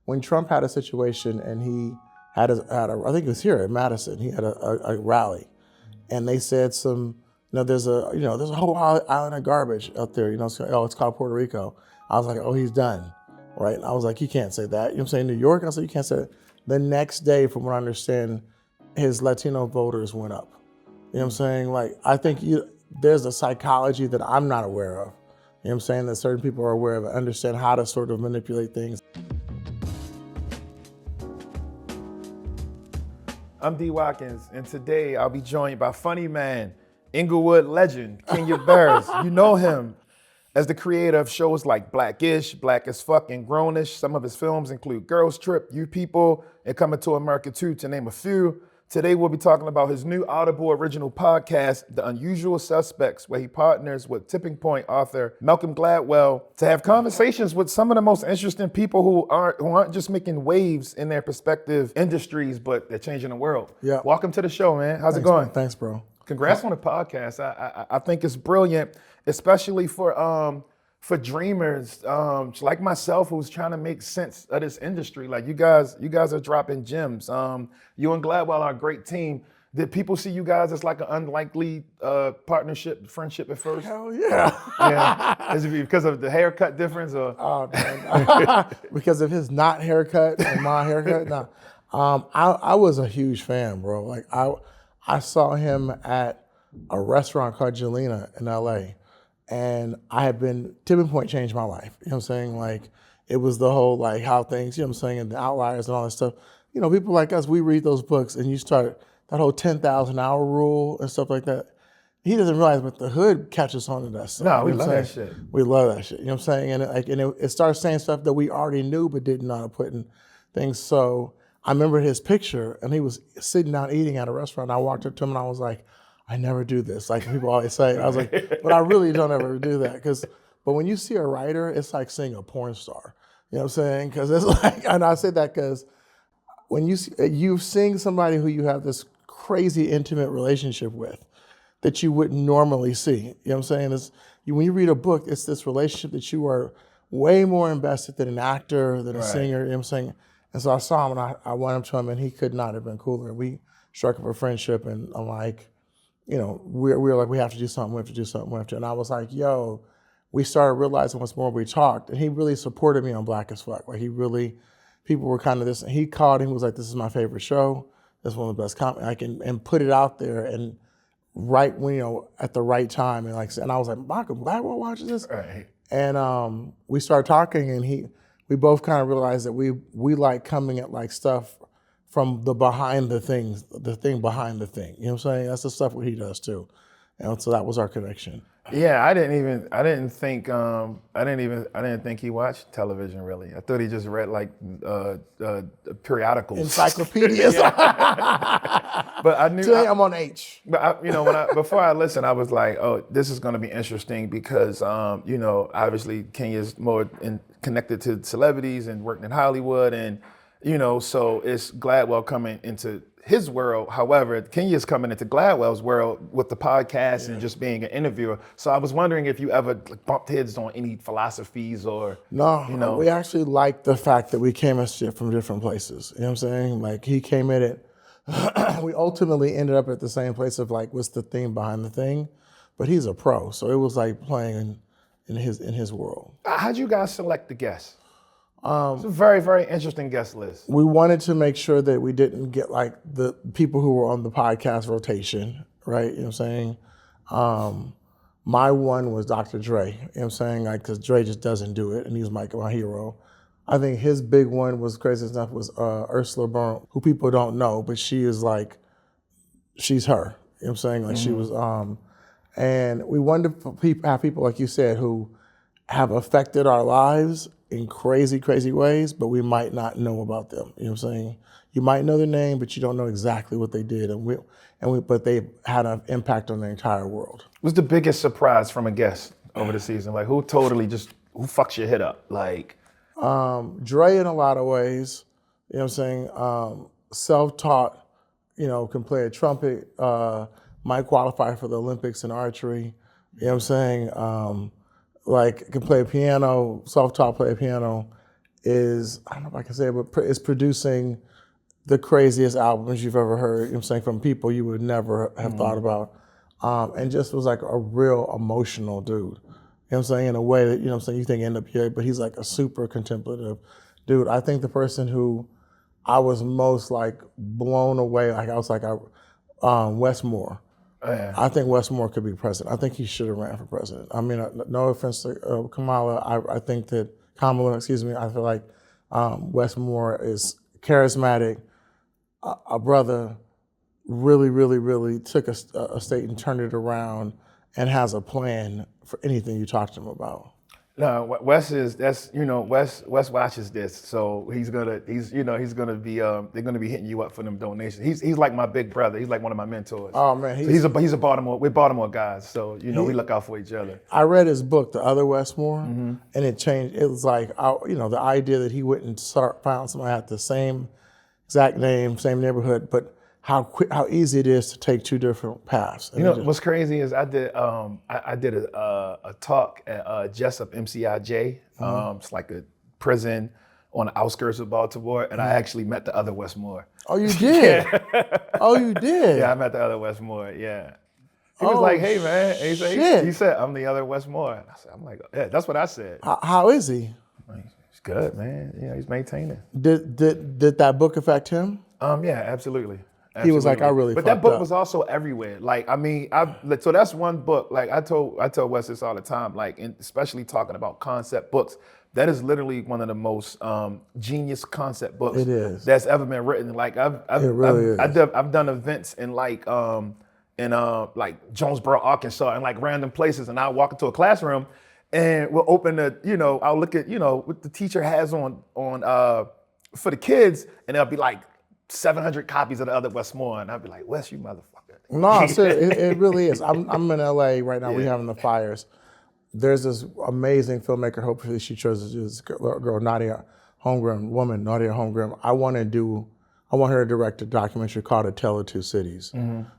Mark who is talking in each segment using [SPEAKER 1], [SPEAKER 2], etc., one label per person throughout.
[SPEAKER 1] when Trump had a situation and he had I think it was here in Madison, he had a rally, and they said there's a whole island of garbage out there, it's called Puerto Rico. I was like, oh, he's done, right? And I was like, you can't say that. You know what I'm saying? New York, I said, you can't say that. The next day, from what I understand, his Latino voters went up. You know what I'm saying? Like, I think there's a psychology that I'm not aware of. You know what I'm saying? That certain people are aware of and understand how to sort of manipulate things.
[SPEAKER 2] I'm D. Watkins, and today I'll be joined by funny man, Inglewood legend, Kenya Barris. You know him as the creator of shows like Blackish, Black as Fuck, and Grownish. Some of his films include Girls Trip, You People, and Coming to America 2, to name a few. Today we'll be talking about his new Audible original podcast, The Unusual Suspects, where he partners with Tipping Point author Malcolm Gladwell to have conversations with some of the most interesting people who aren't just making waves in their respective industries, but they're changing the world.
[SPEAKER 1] Yeah.
[SPEAKER 2] Welcome to the show, man. How's it going?
[SPEAKER 1] Thanks, bro.
[SPEAKER 2] Congrats on the podcast. I think it's brilliant, especially for dreamers like myself who's trying to make sense of this industry. Like you guys are dropping gems. You and Gladwell are a great team. Did people see you guys as like an unlikely partnership, friendship at first?
[SPEAKER 1] Hell yeah.
[SPEAKER 2] Yeah. Is it because of the haircut difference or?
[SPEAKER 1] Oh, man. Because of his not haircut and my haircut? No. I was a huge fan, bro. Like I saw him at a restaurant called Jelena in LA. And Tipping Point changed my life. You know what I'm saying? Like, it was the whole, like, how things, you know what I'm saying, and the outliers and all that stuff. You know, people like us, we read those books and you start that whole 10,000 hour rule and stuff like that. He doesn't realize, but the hood catches on to that stuff.
[SPEAKER 2] No, we love that shit.
[SPEAKER 1] We love that shit. You know what I'm saying? And it starts saying stuff that we already knew but didn't know how to put in things. So I remember his picture and he was sitting down eating at a restaurant. I walked up to him and I was like, I never do this. Like people always say, I was like, but I really don't ever do that. But when you see a writer, it's like seeing a porn star. You know what I'm saying? Because it's like, and I say that because when you seeing somebody who you have this crazy intimate relationship with that you wouldn't normally see. You know what I'm saying? When you read a book, it's this relationship that you are way more invested than an actor, than a singer. You know what I'm saying? And so I saw him and I went up to him and he could not have been cooler. We struck up a friendship and I'm like, you know, we're like, we have to do something, And I was like, yo, we started realizing what's more we talked. And he really supported me on Black as Fuck. Like people were kind of this, and he called and he was like, this is my favorite show. This is one of the best comedy. I can, and put it out there and right when, at the right time. And I was like, Malcolm Gladwell watches this?
[SPEAKER 2] Right.
[SPEAKER 1] And we started talking and we both kind of realized that we like coming at like stuff from the behind the things, the thing behind the thing. You know what I'm saying? That's the stuff what he does too. And so that was our connection.
[SPEAKER 2] Yeah, I didn't think he watched television really. I thought he just read like periodicals.
[SPEAKER 1] Encyclopedias.
[SPEAKER 2] But I knew
[SPEAKER 1] today I'm on H.
[SPEAKER 2] But before I listened, I was like, oh, this is gonna be interesting because obviously Kenya's more connected to celebrities and working in Hollywood and so it's Gladwell coming into his world. However, Kenya's coming into Gladwell's world with the podcast and just being an interviewer. So I was wondering if you ever bumped heads on any philosophies or...
[SPEAKER 1] No, we actually liked the fact that we came at shit from different places. You know what I'm saying? Like he came at it, we ultimately ended up at the same place of like, what's the thing behind the thing? But he's a pro, so it was like playing in his world.
[SPEAKER 2] How'd you guys select the guests? It's a very, very interesting guest list.
[SPEAKER 1] We wanted to make sure that we didn't get like the people who were on the podcast rotation, right? You know what I'm saying? My one was Dr. Dre, you know what I'm saying? Like, cause Dre just doesn't do it and he's my hero. I think his big one was crazy enough was Ursula Burnham, who people don't know, but she is like, she's her, you know what I'm saying? Like she was, and we wanted to have people like you said who have affected our lives in crazy, crazy ways, but we might not know about them. You know what I'm saying? You might know their name, but you don't know exactly what they did, but they had an impact on the entire world.
[SPEAKER 2] What's the biggest surprise from a guest over the season? Like who fucks your head up? Like
[SPEAKER 1] Dre in a lot of ways. You know what I'm saying? Self-taught, can play a trumpet, might qualify for the Olympics in archery. You know what I'm saying? Like can play piano, self-taught play piano, is, I don't know if I can say it, but is producing the craziest albums you've ever heard, you know what I'm saying, from people you would never have thought about. And just was like a real emotional dude. You know what I'm saying? In a way that, you know what I'm saying, you think end up here, but he's like a super contemplative dude. I think the person who I was most like blown away, like I was like, Wes Moore.
[SPEAKER 2] Oh, yeah.
[SPEAKER 1] I think Wes Moore could be president. I think he should have ran for president. I mean, no offense to Kamala. I think that Kamala, excuse me, I feel like Wes Moore is charismatic, a brother, really, really, really took a state and turned it around and has a plan for anything you talk to him about.
[SPEAKER 2] No, Wes watches this, so he's gonna be they're gonna be hitting you up for them donations. He's like my big brother. He's like one of my mentors.
[SPEAKER 1] Oh man,
[SPEAKER 2] he's a Baltimore. We're Baltimore guys, so we look out for each other.
[SPEAKER 1] I read his book, The Other Wes Moore, and it changed. It was like the idea that he wouldn't found somebody had the same exact name, same neighborhood, but how easy it is to take two different paths. And
[SPEAKER 2] What's crazy is I did a talk at Jessup MCIJ. It's like a prison on the outskirts of Baltimore, and I actually met the other Wes Moore.
[SPEAKER 1] Oh, you did? Oh, you did?
[SPEAKER 2] Yeah, I met the other Wes Moore. Yeah. He was like, "Hey, man," and he said, "I'm the other Wes Moore." And I'm like, "Yeah, that's what I said."
[SPEAKER 1] How is he?
[SPEAKER 2] He's good, man. He's maintaining.
[SPEAKER 1] Did that book affect him?
[SPEAKER 2] Yeah, absolutely.
[SPEAKER 1] He was like, I really.
[SPEAKER 2] But that book was also everywhere. Like, I mean, so that's one book. Like, I told Wes this all the time. Like, especially talking about concept books. That is literally one of the most genius concept books that's ever been written. Like, I've done events in like Jonesboro, Arkansas, and like random places, and I'll walk into a classroom, and we'll open I'll look at what the teacher has on for the kids, and there'll be like 700 copies of the other Wes Moore, and I'd be like, Wes, you motherfucker.
[SPEAKER 1] No, it really is. I'm in LA right now. We're having the fires. There's this amazing filmmaker. Hopefully, she chose this girl, Nadia Holmgren. I want her to direct a documentary called A Tale of Two Cities,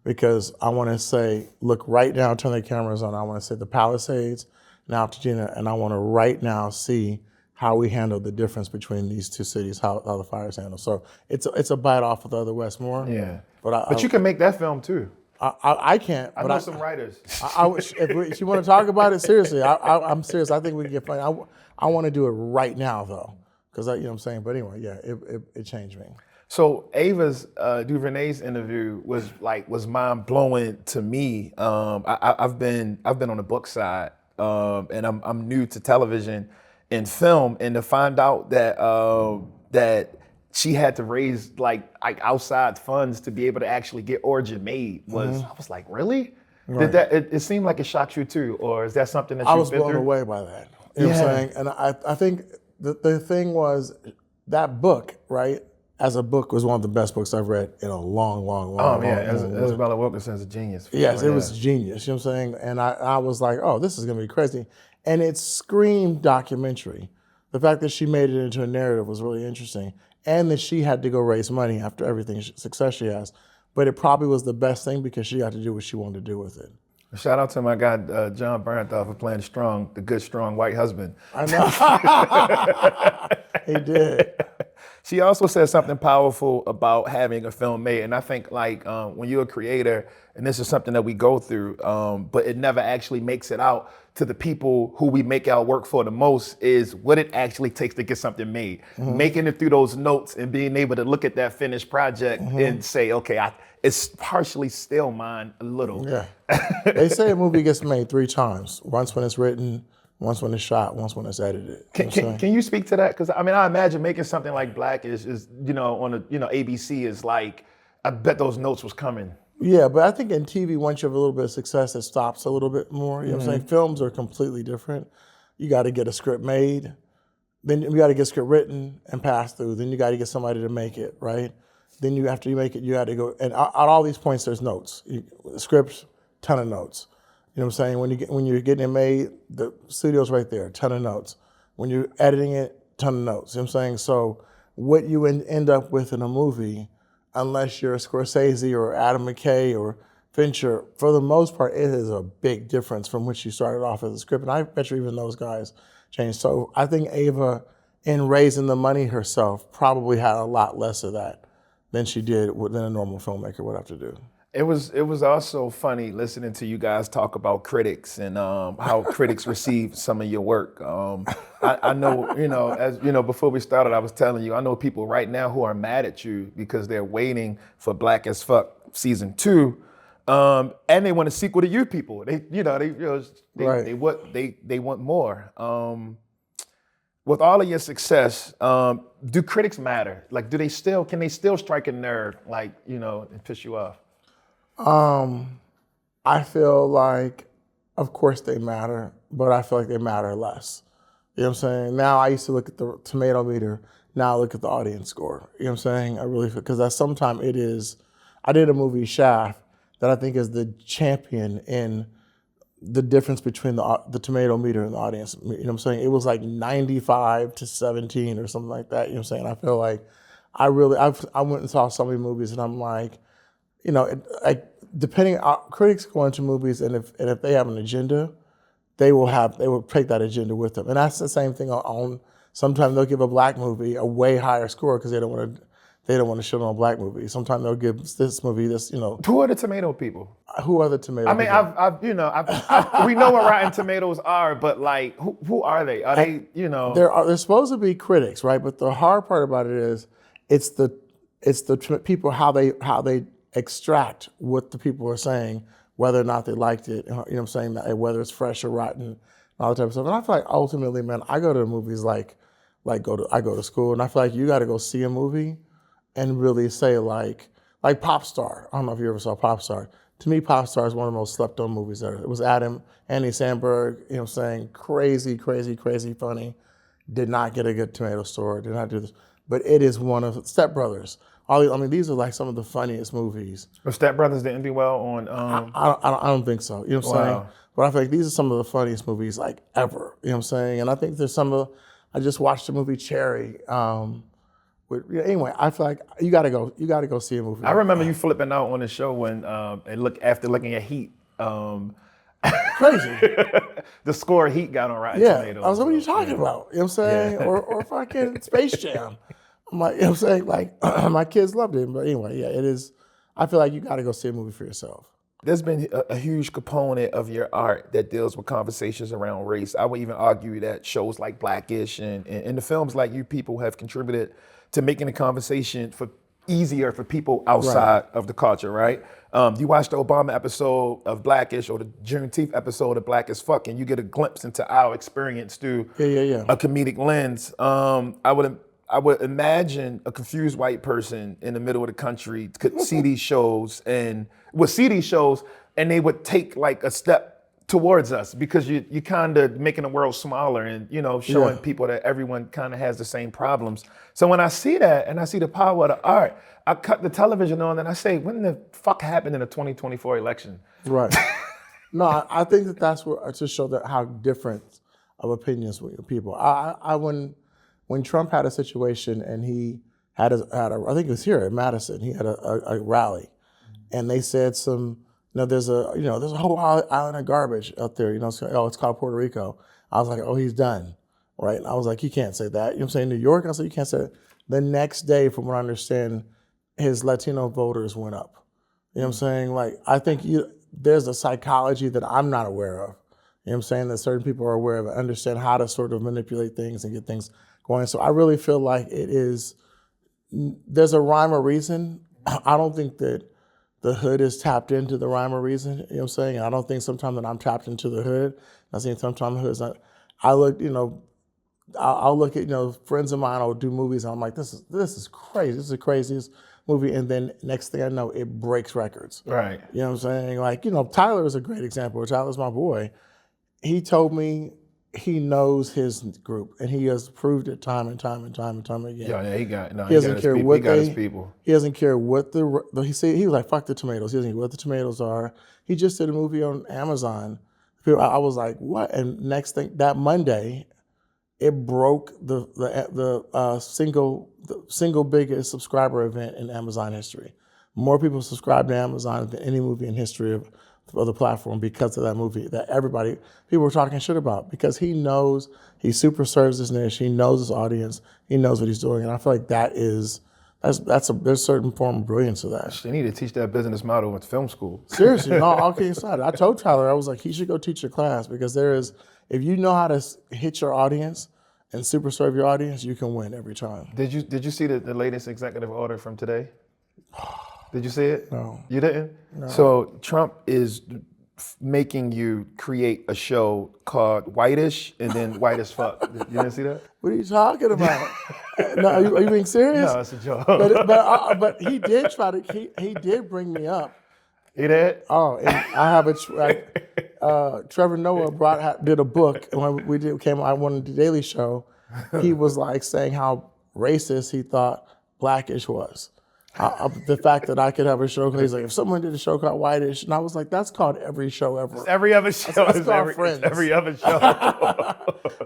[SPEAKER 1] because I want to say, look right now, turn the cameras on. I want to say the Palisades, now Altadena, and I want to right now see how we handle the difference between these two cities, how the fires handle. So it's a bite off of the other Wes Moore.
[SPEAKER 2] Yeah, but you can make that film too.
[SPEAKER 1] I can't.
[SPEAKER 2] I know some writers.
[SPEAKER 1] If you want to talk about it seriously, I'm serious. I think we can get funny. I want to do it right now though, because you know what I'm saying. But anyway, yeah, it changed me.
[SPEAKER 2] So Ava DuVernay's interview was mind blowing to me. I've been on the book side, and I'm new to television and film, and to find out that she had to raise like outside funds to be able to actually get Origin made I was like, really? Right. Did it seemed like it shocked you too, or is that something that
[SPEAKER 1] I was blown away by that? You know what I'm saying? And I think the thing was that book, right? As a book, was one of the best books I've read in a long.
[SPEAKER 2] Isabella Wilkinson's a genius.
[SPEAKER 1] Yes, sure. It was genius. You know what I'm saying? And I was like, oh, this is gonna be crazy. And it screamed documentary. The fact that she made it into a narrative was really interesting. And that she had to go raise money after everything success she has. But it probably was the best thing because she got to do what she wanted to do with it.
[SPEAKER 2] Shout out to my guy, John Bernthal, for playing the good, strong white husband.
[SPEAKER 1] I know. He did.
[SPEAKER 2] She also said something powerful about having a film made. And I think when you're a creator, and this is something that we go through, but it never actually makes it out to the people who we make our work for the most, is what it actually takes to get something made. Making it through those notes and being able to look at that finished project and say, okay, it's partially still mine a little. Yeah.
[SPEAKER 1] They say a movie gets made 3 times. Once when it's written, once when it's shot, once when it's edited.
[SPEAKER 2] Can you speak to that? Because I mean, I imagine making something like Black is on ABC is like, I bet those notes was coming.
[SPEAKER 1] Yeah, but I think in TV, once you have a little bit of success, it stops a little bit more. You know what I'm saying? Films are completely different. You got to get a script made, then you got to get a script written and passed through. Then you got to get somebody to make it, right? Then after you make it, you got to go. And at all these points, there's notes. Scripts, ton of notes. You know what I'm saying? When you're getting it made, the studio's right there, ton of notes. When you're editing it, ton of notes. You know what I'm saying? So what you end up with in a movie, unless you're Scorsese or Adam McKay or Fincher, for the most part, it is a big difference from what you started off as a script. And I bet you even those guys changed. So I think Ava in raising the money herself, probably had a lot less of that than she did than a normal filmmaker would have to do.
[SPEAKER 2] It was also funny listening to you guys talk about critics and how critics receive some of your work. I know, as you know, before we started, I was telling you, I know people right now who are mad at you because they're waiting for Black as Fuck season 2, and they want a sequel to You People. They want more. With all of your success, do critics matter? Like, can they still strike a nerve, and piss you off?
[SPEAKER 1] I feel like, of course they matter, but I feel like they matter less. You know what I'm saying? Now I used to look at the tomato meter. Now I look at the audience score. You know what I'm saying? I really feel, because sometimes it is, I did a movie, Shaft, that I think is the champion in the difference between the tomato meter and the audience. You know what I'm saying? It was like 95-17 or something like that. You know what I'm saying? I feel like I went and saw so many movies and I'm like, depending, critics go into movies and if they have an agenda, they will take that agenda with them. And that's the same thing on sometimes they'll give a Black movie a way higher score because they don't want to shit on a Black movie. Sometimes they'll give this movie this.
[SPEAKER 2] Who are the tomato people?
[SPEAKER 1] Who are the tomato people?
[SPEAKER 2] I mean, we know what Rotten Tomatoes are, but like, who are they? Are they,
[SPEAKER 1] They're supposed to be critics, right? But the hard part about it is, it's the people, how they extract what the people are saying, whether or not they liked it. You know what I'm saying? Whether it's fresh or rotten, and all that type of stuff. And I feel like ultimately, man, I go to movies I go to school, and I feel like you got to go see a movie and really say like Pop Star. I don't know if you ever saw Pop Star. To me, Pop Star is one of the most slept on movies ever. It was Andy Samberg, you know what I'm saying? Crazy, crazy, crazy funny. Did not get a good tomato score, did not do this. But it is one of Step Brothers. These are like some of the funniest movies.
[SPEAKER 2] But Step Brothers didn't do well on.
[SPEAKER 1] I don't think so. You know what I'm saying? But I feel like these are some of the funniest movies like ever. You know what I'm saying? And I think there's I just watched the movie Cherry. Anyway, I feel like you gotta go see a movie.
[SPEAKER 2] I remember you flipping out on the show when after looking at Heat.
[SPEAKER 1] Crazy.
[SPEAKER 2] The score Heat got on Rotten Tomatoes.
[SPEAKER 1] I was like, what are you talking about? You know what I'm saying? Yeah. Or fucking Space Jam. I'm like, you know what I'm saying? Like, my kids loved it. But anyway, yeah, it is. I feel like you got to go see a movie for yourself.
[SPEAKER 2] There's been a huge component of your art that deals with conversations around race. I would even argue that shows like Blackish and the films like You People have contributed to making the conversation easier for people outside of the culture, right? You watch the Obama episode of Blackish or the Juneteenth episode of Black as Fuck, and you get a glimpse into our experience through a comedic lens. I would imagine a confused white person in the middle of the country could see these shows and they would take like a step towards us because you kind of making the world smaller and showing people that everyone kind of has the same problems. So when I see that and I see the power of the art, I cut the television on and I say, when the fuck happened in the 2024 election?
[SPEAKER 1] Right. No, I think that's to show that how different of opinions with people. When Trump had a situation and he had I think it was here in Madison, he had a rally, and they said there's a whole island of garbage out there, it's called Puerto Rico. I was like, oh, he's done, right? And I was like, you can't say that. You know what I'm saying? New York, I said, you can't say that. The next day, from what I understand, his Latino voters went up. You know what I'm saying? Like, I think there's a psychology that I'm not aware of. You know what I'm saying? That certain people are aware of and understand how to sort of manipulate things and get things going. So I really feel like there's a rhyme or reason. I don't think that the hood is tapped into the rhyme or reason, you know what I'm saying? And I don't think sometimes that I'm tapped into the hood. I think sometimes the hood is not. I'll look at, friends of mine will do movies and I'm like, this is crazy. This is the craziest movie. And then next thing I know, it breaks records.
[SPEAKER 2] Right.
[SPEAKER 1] You know what I'm saying? Like, Tyler is a great example. Tyler's my boy. He told me he knows his group, and he has proved it time and time and time and time again.
[SPEAKER 2] Yeah, he got his people.
[SPEAKER 1] He doesn't care what he was like, fuck the tomatoes. He doesn't care what the tomatoes are. He just did a movie on Amazon. I was like, what? And next thing, that Monday, it broke the single biggest subscriber event in Amazon history. More people subscribed to Amazon than any movie in history of of the platform because of that movie that people were talking shit about, because he knows, he super serves his niche, he knows his audience, he knows what he's doing, and I feel like there's a certain form of brilliance to that.
[SPEAKER 2] They need to teach that business model at film school.
[SPEAKER 1] Seriously, no, all kidding aside, I told Tyler, I was like, he should go teach a class, because if you know how to hit your audience and super serve your audience, you can win every time.
[SPEAKER 2] Did you see the latest executive order from today? Did you see it?
[SPEAKER 1] No.
[SPEAKER 2] You didn't?
[SPEAKER 1] No.
[SPEAKER 2] So Trump is making you create a show called Whitish and then White as Fuck. You didn't see that?
[SPEAKER 1] What are you talking about? No, are you being serious?
[SPEAKER 2] No, it's a joke.
[SPEAKER 1] But he did he did bring me up.
[SPEAKER 2] He did?
[SPEAKER 1] Oh, and I have Trevor Noah did a book, and when I wanted the Daily Show, he was like saying how racist he thought Blackish was. The fact that I could have a show, he's like, if someone did a show called Whitish, and I was like, that's called every show ever.
[SPEAKER 2] Every other show
[SPEAKER 1] That's
[SPEAKER 2] is
[SPEAKER 1] called Friends.
[SPEAKER 2] every other show.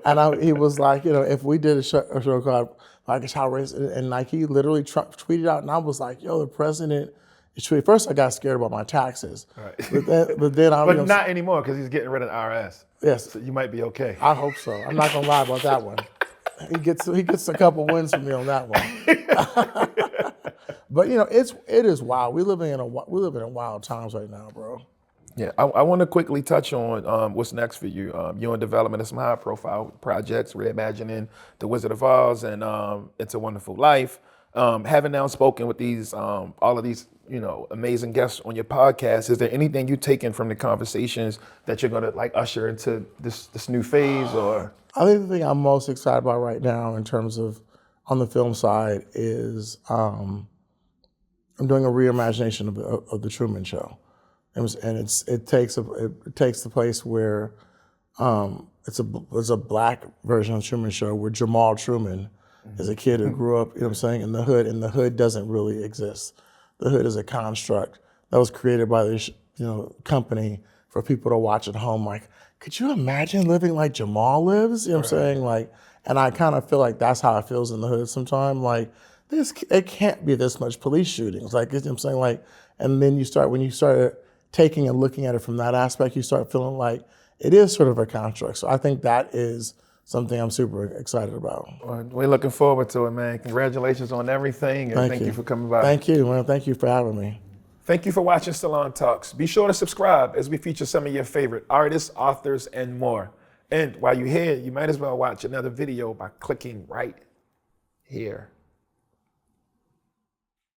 [SPEAKER 1] And he was like, if we did a show called Blackish, how racist, and like he literally tweeted out, and I was like, yo, the president is tweeting. First, I got scared about my taxes,
[SPEAKER 2] Right.
[SPEAKER 1] but then I.
[SPEAKER 2] But not anymore, because he's getting rid of the IRS.
[SPEAKER 1] Yes,
[SPEAKER 2] So you might be okay.
[SPEAKER 1] I hope so. I'm not gonna lie about that one. He gets a couple wins from me on that one. But it is wild. We living in wild times right now, bro.
[SPEAKER 2] Yeah, I want to quickly touch on what's next for you. You're in development of some high-profile projects, reimagining The Wizard of Oz and It's a Wonderful Life. Having now spoken with all of these, amazing guests on your podcast, is there anything you've taken from the conversations that you're gonna like usher into this new phase? Or
[SPEAKER 1] I think the thing I'm most excited about right now, in terms of on the film side, is I'm doing a reimagination of the Truman Show, and it takes the place where it's a black version of the Truman Show, where Jamal Truman is a kid who grew up, in the hood, and the hood doesn't really exist. The hood is a construct that was created by this company for people to watch at home. Like, could you imagine living like Jamal lives? You know what I'm saying? Like, and I kind of feel like that's how it feels in the hood sometimes. Like, it can't be this much police shootings. Like, you know what I'm saying? Like, and then when you start taking and looking at it from that aspect, you start feeling like it is sort of a construct. So I think that is something I'm super excited about.
[SPEAKER 2] Well, we're looking forward to it, man. Congratulations on everything, and thank you for coming by.
[SPEAKER 1] Thank you, man. Thank you for having me.
[SPEAKER 2] Thank you for watching Salon Talks. Be sure to subscribe as we feature some of your favorite artists, authors, and more. And while you're here, you might as well watch another video by clicking right here.